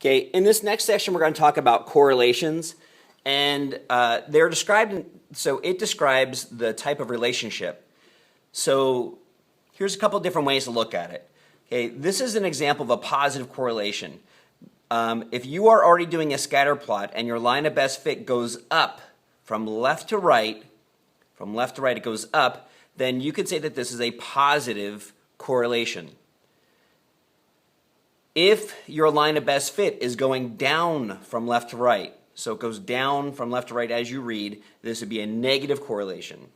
Okay, in this next section, we're going to talk about correlations, and they're described. So it describes the type of relationship. So here's a couple different ways to look at it. Okay, this is an example of a positive correlation. If you are already doing a scatter plot and your line of best fit goes up from left to right, it goes up, then you could say that this is a positive correlation. If your line of best fit is going down from left to right, so it goes down from left to right as you read, this would be a negative correlation.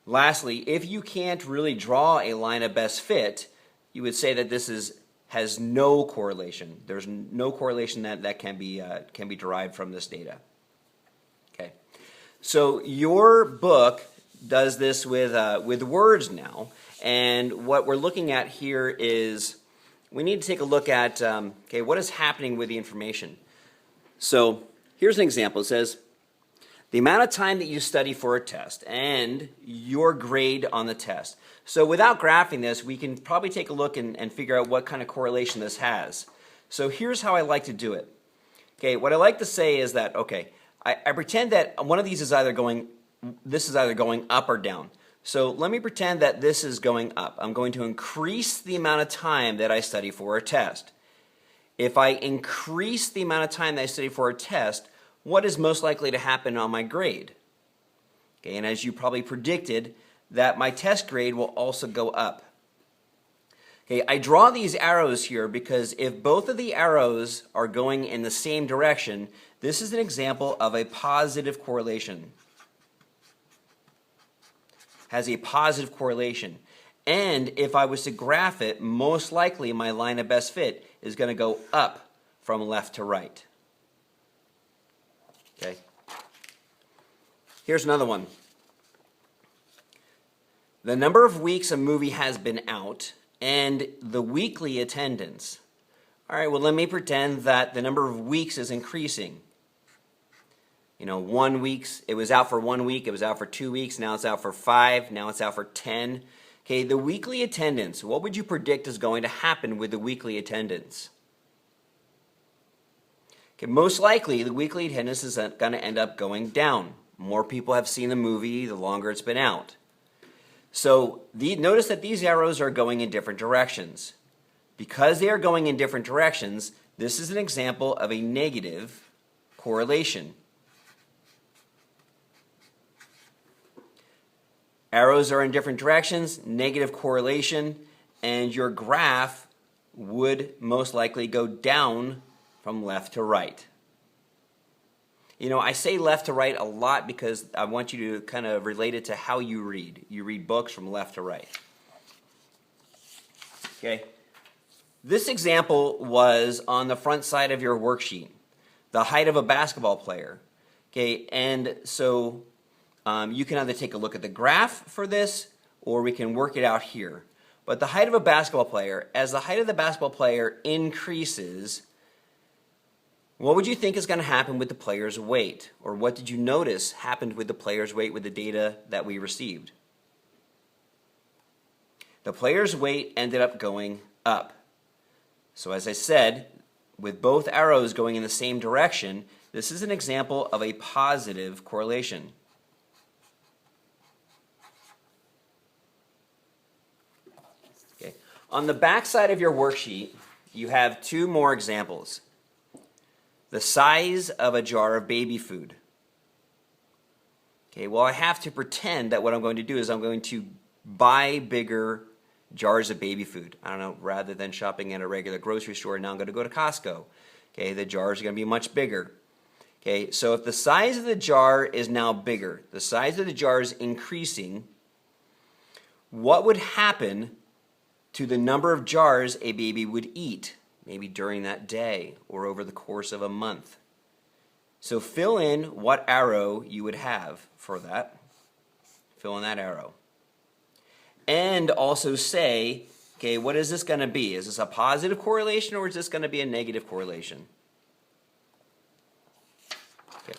Lastly, if you can't really draw a line of best fit, you would say that this has no correlation. There's no correlation that can be derived from this data. Okay, so your book does this with words now, and what we're looking at here is we need to take a look at okay, what is happening with the information. So here's an example. It says the amount of time that you study for a test and your grade on the test. So without graphing this, we can probably take a look and figure out what kind of correlation this has. So here's how I like to do it. Okay, what I like to say is that, okay, I pretend that one of these is either going up or down. So let me pretend that this is going up. I'm going to increase the amount of time that I study for a test. If I increase the amount of time that I study for a test, what is most likely to happen on my grade? Okay, and as you probably predicted, that my test grade will also go up. Okay, I draw these arrows here because if both of the arrows are going in the same direction, this is an example of a positive correlation. Has a positive correlation. And if I was to graph it, most likely my line of best fit is going to go up from left to right. Okay. Here's another one. The number of weeks a movie has been out and the weekly attendance. All right, well, let me pretend that the number of weeks is increasing. You know, 1 week, it was out for 1 week, it was out for 2 weeks, now it's out for 5, now it's out for 10. Okay, the weekly attendance, what would you predict is going to happen with the weekly attendance? Okay, most likely the weekly attendance is going to end up going down. More people have seen the movie the longer it's been out. So notice that these arrows are going in different directions. Because they are going in different directions, this is an example of a negative correlation. Arrows are in different directions, negative correlation, and your graph would most likely go down from left to right. You know, I say left to right a lot because I want you to kind of relate it to how you read. You read books from left to right. Okay. This example was on the front side of your worksheet, the height of a basketball player. Okay, and so you can either take a look at the graph for this or we can work it out here. But the height of a basketball player, as the height of the basketball player increases, what would you think is going to happen with the player's weight? Or what did you notice happened with the player's weight with the data that we received? The player's weight ended up going up. So as I said, with both arrows going in the same direction, this is an example of a positive correlation. Okay. On the back side of your worksheet, you have two more examples. The size of a jar of baby food. Okay, well, I have to pretend that what I'm going to do is I'm going to buy bigger jars of baby food. I don't know, rather than shopping at a regular grocery store, now I'm going to go to Costco. Okay, the jars are going to be much bigger. Okay, so if the size of the jar is now bigger, the size of the jar is increasing, what would happen to the number of jars a baby would eat? Maybe during that day or over the course of a month. So fill in what arrow you would have for that. Fill in that arrow. And also say, okay, what is this going to be? Is this a positive correlation or is this going to be a negative correlation? Okay.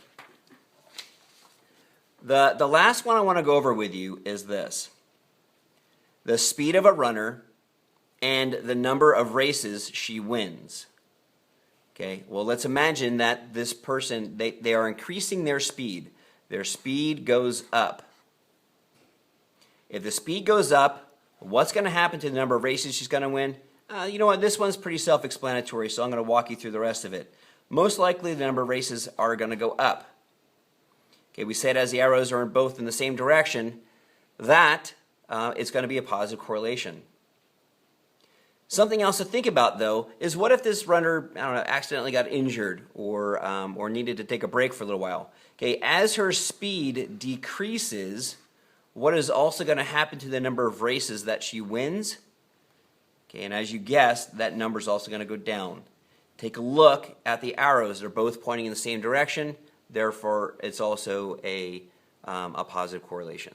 The last one I want to go over with you is this. The speed of a runner and the number of races she wins. Okay, well, let's imagine that this person, they are increasing their speed. Their speed goes up. If the speed goes up, what's going to happen to the number of races she's going to win? You know what, this one's pretty self-explanatory, so I'm going to walk you through the rest of it. Most likely the number of races are going to go up. Okay, we said as the arrows are both in the same direction, that is going to be a positive correlation. Something else to think about, though, is what if this runner, I don't know, accidentally got injured or needed to take a break for a little while? Okay, as her speed decreases, what is also going to happen to the number of races that she wins? Okay, and as you guessed, that number is also going to go down. Take a look at the arrows. They're both pointing in the same direction. Therefore, it's also a positive correlation.